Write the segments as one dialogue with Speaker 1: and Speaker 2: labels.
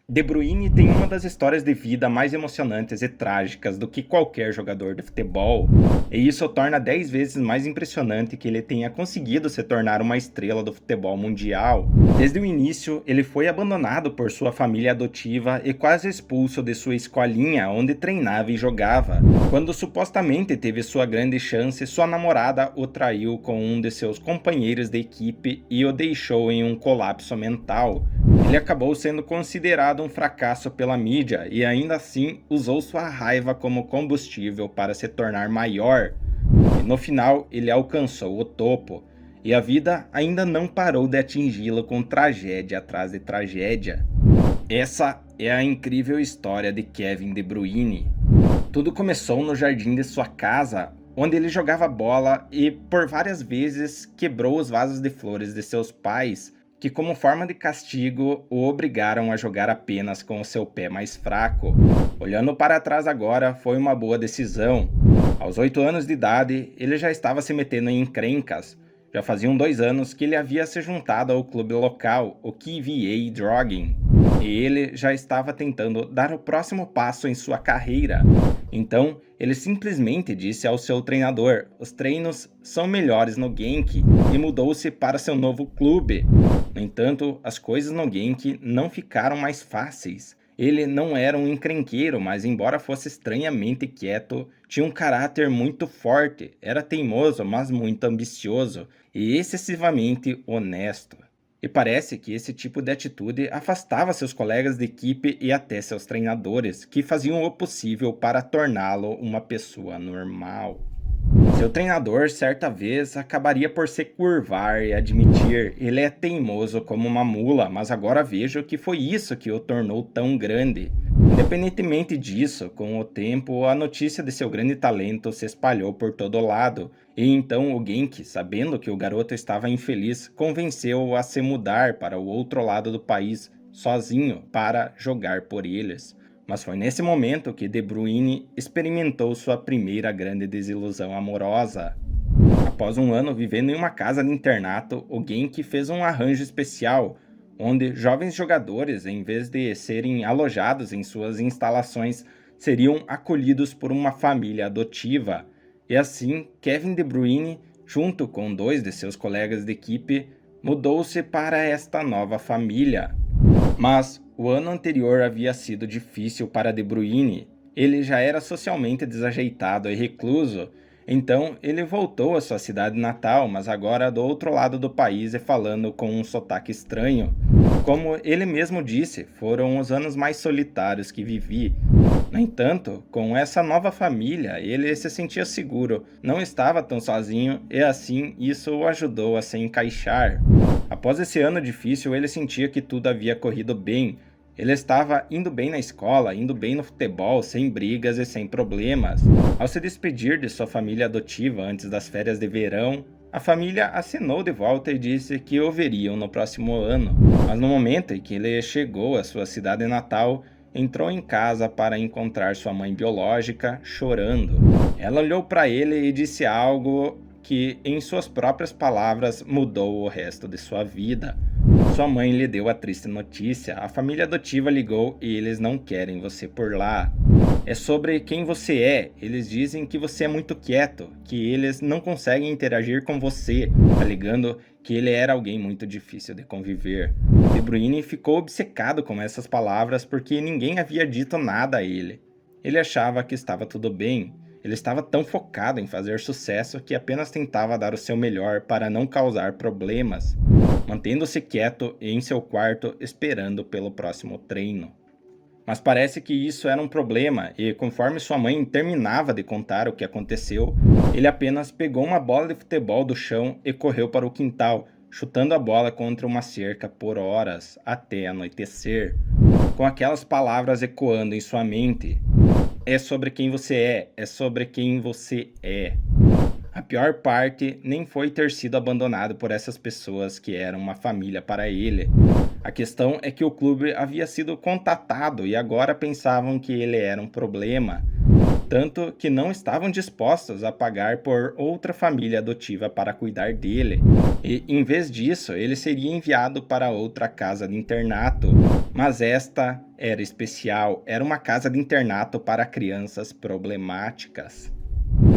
Speaker 1: De Bruyne tem uma das histórias de vida mais emocionantes e trágicas do que qualquer jogador de futebol, e isso torna 10 vezes mais impressionante que ele tenha conseguido se tornar uma estrela do futebol mundial. Desde o início, ele foi abandonado por sua família adotiva e quase expulso de sua escolinha onde treinava e jogava. Quando supostamente teve sua grande chance, sua namorada o traiu com um de seus companheiros de equipe e o deixou em um colapso mental. Ele acabou sendo considerado um fracasso pela mídia e ainda assim usou sua raiva como combustível para se tornar maior. E no final, ele alcançou o topo. E a vida ainda não parou de atingi-lo com tragédia atrás de tragédia. Essa é a incrível história de Kevin De Bruyne. Tudo começou no jardim de sua casa, onde ele jogava bola e por várias vezes quebrou os vasos de flores de seus pais, que como forma de castigo o obrigaram a jogar apenas com o seu pé mais fraco. Olhando para trás agora, foi uma boa decisão. Aos 8 anos de idade, ele já estava se metendo em encrencas. Já faziam 2 anos que ele havia se juntado ao clube local, o KVA Drogheda, e ele já estava tentando dar o próximo passo em sua carreira. Então, ele simplesmente disse ao seu treinador: os treinos são melhores no Genk, e mudou-se para seu novo clube. No entanto, as coisas no Genk não ficaram mais fáceis. Ele não era um encrenqueiro, mas embora fosse estranhamente quieto, tinha um caráter muito forte, era teimoso, mas muito ambicioso e excessivamente honesto. E parece que esse tipo de atitude afastava seus colegas de equipe e até seus treinadores, que faziam o possível para torná-lo uma pessoa normal. Seu treinador, certa vez, acabaria por se curvar e admitir: ele é teimoso como uma mula, mas agora vejo que foi isso que o tornou tão grande. Independentemente disso, com o tempo, a notícia de seu grande talento se espalhou por todo lado, e então o Genk, sabendo que o garoto estava infeliz, convenceu-o a se mudar para o outro lado do país, sozinho, para jogar por eles. Mas foi nesse momento que De Bruyne experimentou sua primeira grande desilusão amorosa. Após um ano vivendo em uma casa de internato, o Genk fez um arranjo especial, onde jovens jogadores, em vez de serem alojados em suas instalações, seriam acolhidos por uma família adotiva. E assim, Kevin De Bruyne, junto com 2 de seus colegas de equipe, mudou-se para esta nova família. Mas o ano anterior havia sido difícil para De Bruyne. Ele já era socialmente desajeitado e recluso, então ele voltou à sua cidade natal, mas agora do outro lado do país e falando com um sotaque estranho. Como ele mesmo disse, foram os anos mais solitários que vivi. No entanto, com essa nova família, ele se sentia seguro, não estava tão sozinho e assim isso o ajudou a se encaixar. Após esse ano difícil, ele sentia que tudo havia corrido bem. Ele estava indo bem na escola, indo bem no futebol, sem brigas e sem problemas. Ao se despedir de sua família adotiva antes das férias de verão, a família acenou de volta e disse que o veriam no próximo ano. Mas no momento em que ele chegou à sua cidade natal, entrou em casa para encontrar sua mãe biológica chorando. Ela olhou para ele e disse algo que, em suas próprias palavras, mudou o resto de sua vida. Sua mãe lhe deu a triste notícia: a família adotiva ligou e eles não querem você por lá. É sobre quem você é. Eles dizem que você é muito quieto, que eles não conseguem interagir com você, alegando que ele era alguém muito difícil de conviver. De Bruyne ficou obcecado com essas palavras porque ninguém havia dito nada a ele. Ele achava que estava tudo bem. Ele estava tão focado em fazer sucesso que apenas tentava dar o seu melhor para não causar problemas, mantendo-se quieto em seu quarto esperando pelo próximo treino. Mas parece que isso era um problema e, conforme sua mãe terminava de contar o que aconteceu, ele apenas pegou uma bola de futebol do chão e correu para o quintal, chutando a bola contra uma cerca por horas, até anoitecer, com aquelas palavras ecoando em sua mente: é sobre quem você é sobre quem você é. A pior parte nem foi ter sido abandonado por essas pessoas que eram uma família para ele. A questão é que o clube havia sido contatado e agora pensavam que ele era um problema. tanto que não estavam dispostos a pagar por outra família adotiva para cuidar dele. E, em vez disso, ele seria enviado para outra casa de internato. Mas esta era especial, era uma casa de internato para crianças problemáticas.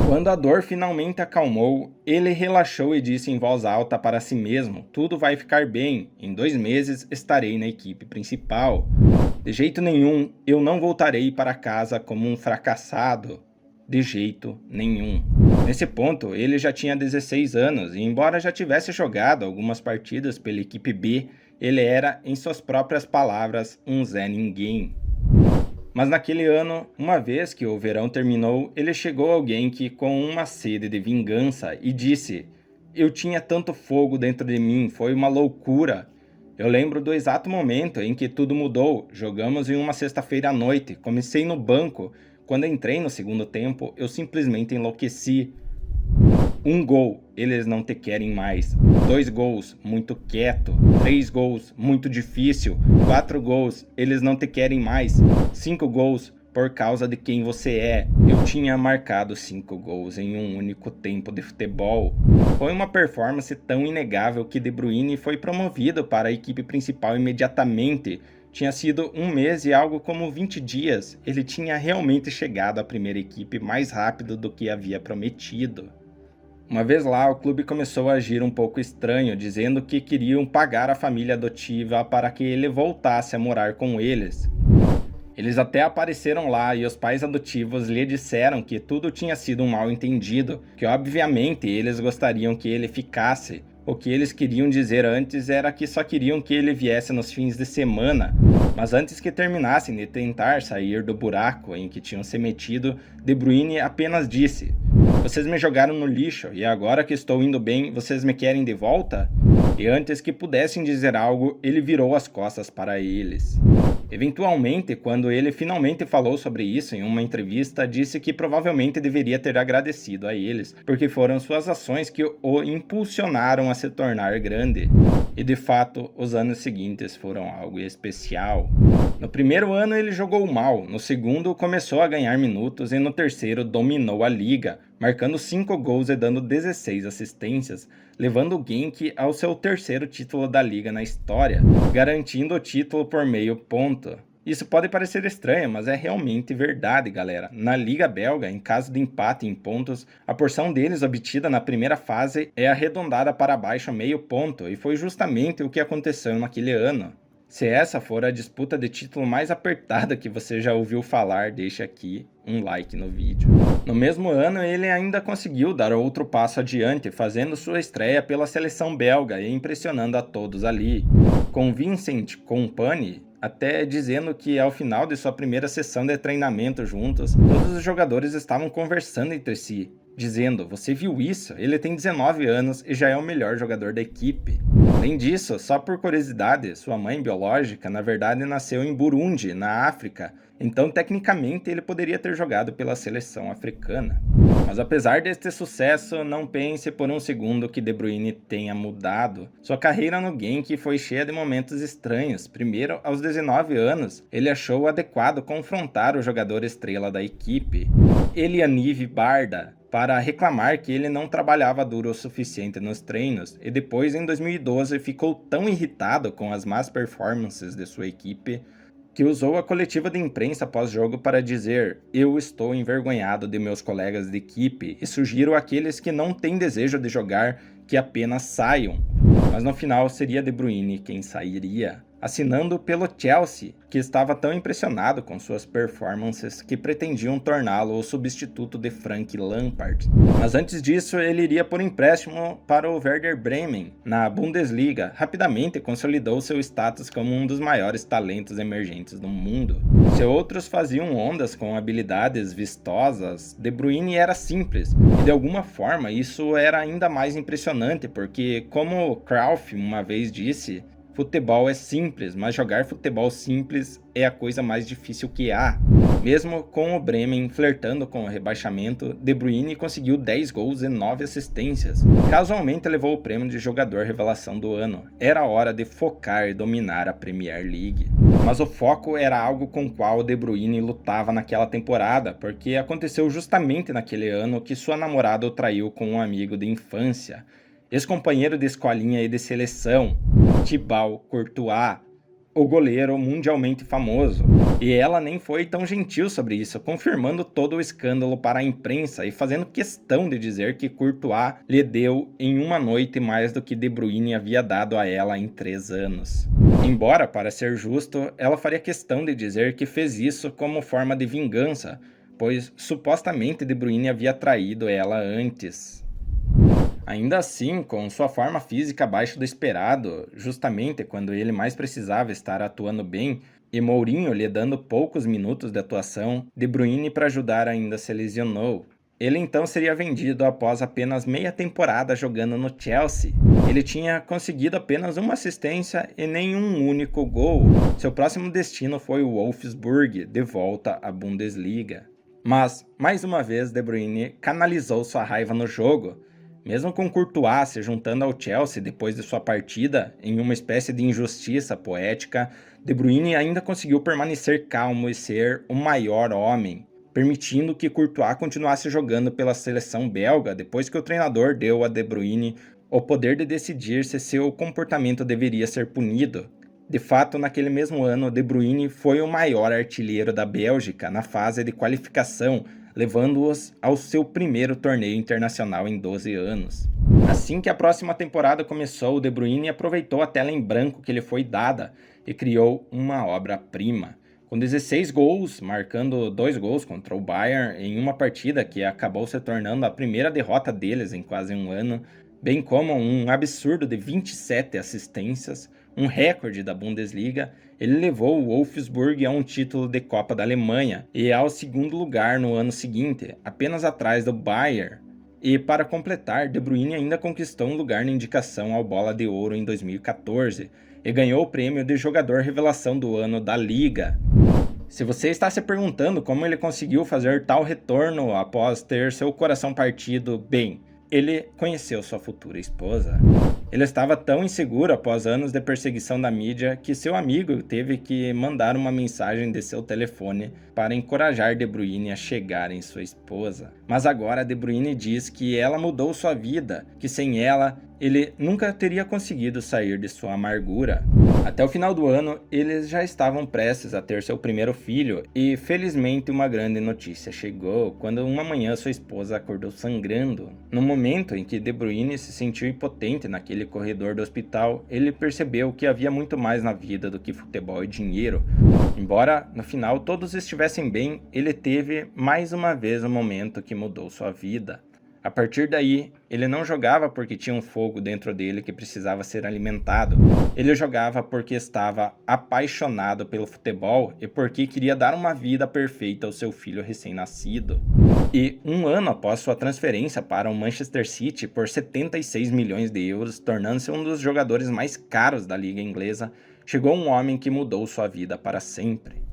Speaker 1: Quando a dor finalmente acalmou, ele relaxou e disse em voz alta para si mesmo: tudo vai ficar bem, em 2 meses estarei na equipe principal. De jeito nenhum, eu não voltarei para casa como um fracassado. De jeito nenhum. Nesse ponto, ele já tinha 16 anos e, embora já tivesse jogado algumas partidas pela equipe B, ele era, em suas próprias palavras, um Zé Ninguém. Mas naquele ano, uma vez que o verão terminou, ele chegou a alguém que, com uma sede de vingança, e disse: eu tinha tanto fogo dentro de mim, foi uma loucura. Eu lembro do exato momento em que tudo mudou. Jogamos em uma sexta-feira à noite, comecei no banco. Quando entrei no segundo tempo, eu simplesmente enlouqueci. 1 gol, eles não te querem mais. 2 gols, muito quieto. 3 gols, muito difícil. 4 gols, eles não te querem mais. 5 gols, por causa de quem você é. Eu tinha marcado 5 gols em um único tempo de futebol. Foi uma performance tão inegável que De Bruyne foi promovido para a equipe principal imediatamente. Tinha sido 1 mês e algo como 20 dias. Ele tinha realmente chegado à primeira equipe mais rápido do que havia prometido. Uma vez lá, o clube começou a agir um pouco estranho, dizendo que queriam pagar a família adotiva para que ele voltasse a morar com eles. Eles até apareceram lá e os pais adotivos lhe disseram que tudo tinha sido um mal-entendido, que obviamente eles gostariam que ele ficasse. O que eles queriam dizer antes era que só queriam que ele viesse nos fins de semana, mas antes que terminassem de tentar sair do buraco em que tinham se metido, De Bruyne apenas disse: vocês me jogaram no lixo e agora que estou indo bem, vocês me querem de volta? E antes que pudessem dizer algo, ele virou as costas para eles. Eventualmente, quando ele finalmente falou sobre isso em uma entrevista, disse que provavelmente deveria ter agradecido a eles, porque foram suas ações que o impulsionaram a se tornar grande. E de fato, os anos seguintes foram algo especial. No primeiro ano ele jogou mal, no segundo começou a ganhar minutos e no terceiro dominou a liga, marcando 5 gols e dando 16 assistências, levando o Genk ao seu terceiro título da liga na história, garantindo o título por meio ponto. Isso pode parecer estranho, mas é realmente verdade, galera. Na Liga Belga, em caso de empate em pontos, a porção deles obtida na primeira fase é arredondada para baixo meio ponto, e foi justamente o que aconteceu naquele ano. Se essa for a disputa de título mais apertada que você já ouviu falar, deixa aqui um like no vídeo. No mesmo ano, ele ainda conseguiu dar outro passo adiante, fazendo sua estreia pela seleção belga e impressionando a todos ali, com Vincent Kompany até dizendo que ao final de sua primeira sessão de treinamento juntos, todos os jogadores estavam conversando entre si, dizendo: você viu isso? Ele tem 19 anos e já é o melhor jogador da equipe. Além disso, só por curiosidade, sua mãe biológica na verdade nasceu em Burundi, na África, então tecnicamente ele poderia ter jogado pela seleção africana. Mas apesar deste sucesso, não pense por um segundo que De Bruyne tenha mudado. Sua carreira no Genk foi cheia de momentos estranhos. Primeiro, aos 19 anos, ele achou adequado confrontar o jogador estrela da equipe, Elianiv Barda, para reclamar que ele não trabalhava duro o suficiente nos treinos, e depois, em 2012, ficou tão irritado com as más performances de sua equipe que usou a coletiva de imprensa pós-jogo para dizer: eu estou envergonhado de meus colegas de equipe e sugiro àqueles que não têm desejo de jogar que apenas saiam. Mas no final seria De Bruyne quem sairia, assinando pelo Chelsea, que estava tão impressionado com suas performances que pretendiam torná-lo o substituto de Frank Lampard. Mas antes disso, ele iria por empréstimo para o Werder Bremen, na Bundesliga. Rapidamente consolidou seu status como um dos maiores talentos emergentes do mundo. Se outros faziam ondas com habilidades vistosas, De Bruyne era simples, e de alguma forma isso era ainda mais impressionante, porque, como Cruyff uma vez disse, Futebol é simples, mas jogar futebol simples é a coisa mais difícil que há. Mesmo com o Bremen flertando com o rebaixamento, De Bruyne conseguiu 10 gols e 9 assistências. Casualmente levou o prêmio de jogador revelação do ano. Era hora de focar e dominar a Premier League. Mas o foco era algo com o qual o De Bruyne lutava naquela temporada, porque aconteceu justamente naquele ano que sua namorada o traiu com um amigo de infância, ex-companheiro de escolinha e de seleção, Thibaut Courtois, o goleiro mundialmente famoso. E ela nem foi tão gentil sobre isso, confirmando todo o escândalo para a imprensa e fazendo questão de dizer que Courtois lhe deu em uma noite mais do que De Bruyne havia dado a ela em 3 anos. Embora, para ser justo, ela faria questão de dizer que fez isso como forma de vingança, pois supostamente De Bruyne havia traído ela antes. Ainda assim, com sua forma física abaixo do esperado, justamente quando ele mais precisava estar atuando bem, e Mourinho lhe dando poucos minutos de atuação, De Bruyne para ajudar ainda se lesionou. Ele então seria vendido após apenas meia temporada jogando no Chelsea. Ele tinha conseguido apenas uma assistência e nenhum único gol. Seu próximo destino foi o Wolfsburg, de volta à Bundesliga. Mas, mais uma vez, De Bruyne canalizou sua raiva no jogo. Mesmo com Courtois se juntando ao Chelsea depois de sua partida, em uma espécie de injustiça poética, De Bruyne ainda conseguiu permanecer calmo e ser o maior homem, permitindo que Courtois continuasse jogando pela seleção belga depois que o treinador deu a De Bruyne o poder de decidir se seu comportamento deveria ser punido. De fato, naquele mesmo ano, De Bruyne foi o maior artilheiro da Bélgica na fase de qualificação, levando-os ao seu primeiro torneio internacional em 12 anos. Assim que a próxima temporada começou, De Bruyne aproveitou a tela em branco que lhe foi dada e criou uma obra-prima. Com 16 gols, marcando 2 gols contra o Bayern em uma partida que acabou se tornando a primeira derrota deles em quase um ano, bem como um absurdo de 27 assistências, um recorde da Bundesliga, ele levou o Wolfsburg a um título de Copa da Alemanha e ao segundo lugar no ano seguinte, apenas atrás do Bayern. E para completar, De Bruyne ainda conquistou um lugar na indicação ao Bola de Ouro em 2014 e ganhou o prêmio de jogador revelação do ano da Liga. Se você está se perguntando como ele conseguiu fazer tal retorno após ter seu coração partido, bem, ele conheceu sua futura esposa. Ele estava tão inseguro após anos de perseguição da mídia que seu amigo teve que mandar uma mensagem de seu telefone para encorajar De Bruyne a chegar em sua esposa. Mas agora De Bruyne diz que ela mudou sua vida, que sem ela ele nunca teria conseguido sair de sua amargura. Até o final do ano, eles já estavam prestes a ter seu primeiro filho e, felizmente, uma grande notícia chegou quando uma manhã sua esposa acordou sangrando. No momento em que De Bruyne se sentiu impotente naquele corredor do hospital, ele percebeu que havia muito mais na vida do que futebol e dinheiro. Embora, no final, todos estivessem bem, ele teve mais uma vez um momento que mudou sua vida. A partir daí, ele não jogava porque tinha um fogo dentro dele que precisava ser alimentado. Ele jogava porque estava apaixonado pelo futebol e porque queria dar uma vida perfeita ao seu filho recém-nascido. E um ano após sua transferência para o Manchester City por 76 milhões de euros, tornando-se um dos jogadores mais caros da liga inglesa, chegou um homem que mudou sua vida para sempre.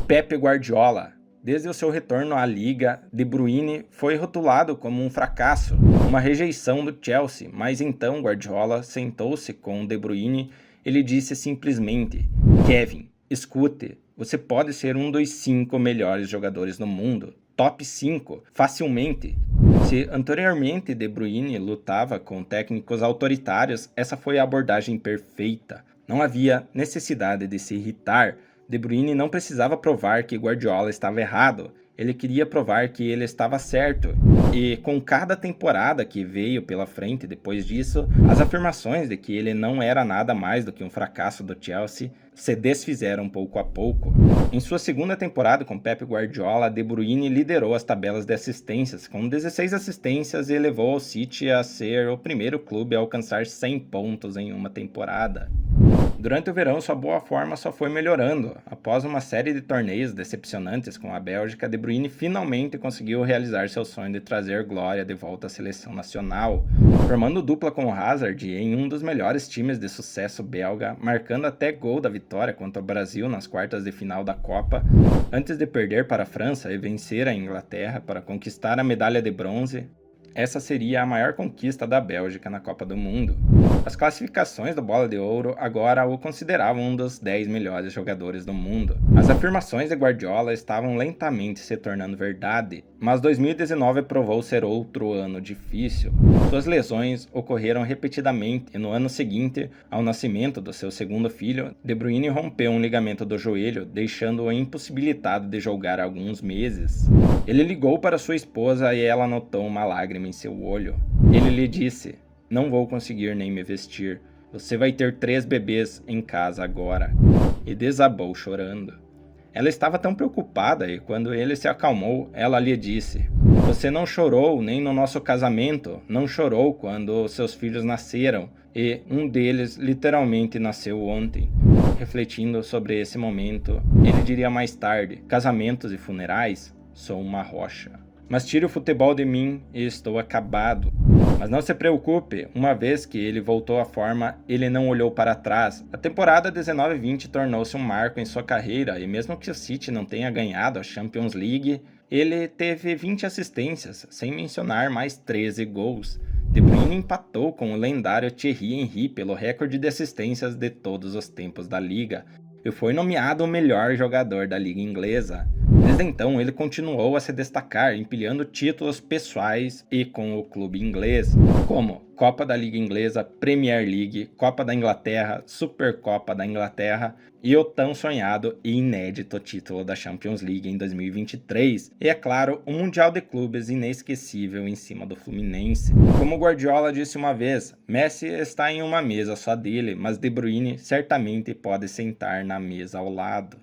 Speaker 1: Pep Guardiola. Desde o seu retorno à liga, De Bruyne foi rotulado como um fracasso, uma rejeição do Chelsea, mas então Guardiola sentou-se com De Bruyne e lhe disse simplesmente: Kevin, escute, você pode ser um dos 5 melhores jogadores do mundo, top 5, facilmente. Se anteriormente De Bruyne lutava com técnicos autoritários, essa foi a abordagem perfeita. Não havia necessidade de se irritar. De Bruyne não precisava provar que Guardiola estava errado, ele queria provar que ele estava certo. E com cada temporada que veio pela frente depois disso, as afirmações de que ele não era nada mais do que um fracasso do Chelsea se desfizeram pouco a pouco. Em sua segunda temporada com Pep Guardiola, De Bruyne liderou as tabelas de assistências, com 16 assistências e levou o City a ser o primeiro clube a alcançar 100 pontos em uma temporada. Durante o verão, sua boa forma só foi melhorando. após uma série de torneios decepcionantes com a Bélgica, De Bruyne finalmente conseguiu realizar seu sonho de trazer glória de volta à seleção nacional, formando dupla com o Hazard em um dos melhores times de sucesso belga, marcando até gol da vitória contra o Brasil nas quartas de final da Copa, antes de perder para a França e vencer a Inglaterra para conquistar a medalha de bronze. Essa seria a maior conquista da Bélgica na Copa do Mundo. As classificações do Bola de Ouro agora o consideravam um dos 10 melhores jogadores do mundo. As afirmações de Guardiola estavam lentamente se tornando verdade, mas 2019 provou ser outro ano difícil. Suas lesões ocorreram repetidamente e no ano seguinte, ao nascimento do seu segundo filho, De Bruyne rompeu um ligamento do joelho, deixando-o impossibilitado de jogar alguns meses. Ele ligou para sua esposa e ela notou uma lágrima em seu olho. Ele lhe disse: "Não vou conseguir nem me vestir. Você vai ter 3 bebês em casa agora." E desabou chorando. Ela estava tão preocupada e quando ele se acalmou, ela lhe disse: "Você não chorou nem no nosso casamento, não chorou quando seus filhos nasceram e um deles literalmente nasceu ontem." Refletindo sobre esse momento, ele diria mais tarde: "Casamentos e funerais, sou uma rocha. Mas tire o futebol de mim e estou acabado." Mas não se preocupe, uma vez que ele voltou à forma, ele não olhou para trás. A temporada 19-20 tornou-se um marco em sua carreira e mesmo que o City não tenha ganhado a Champions League, ele teve 20 assistências, sem mencionar mais 13 gols. De Bruyne empatou com o lendário Thierry Henry pelo recorde de assistências de todos os tempos da liga e foi nomeado o melhor jogador da liga inglesa. Desde então, ele continuou a se destacar, empilhando títulos pessoais e com o clube inglês, como Copa da Liga Inglesa, Premier League, Copa da Inglaterra, Supercopa da Inglaterra e o tão sonhado e inédito título da Champions League em 2023. E, é claro, um Mundial de Clubes inesquecível em cima do Fluminense. Como Guardiola disse uma vez, Messi está em uma mesa só dele, mas De Bruyne certamente pode sentar na mesa ao lado.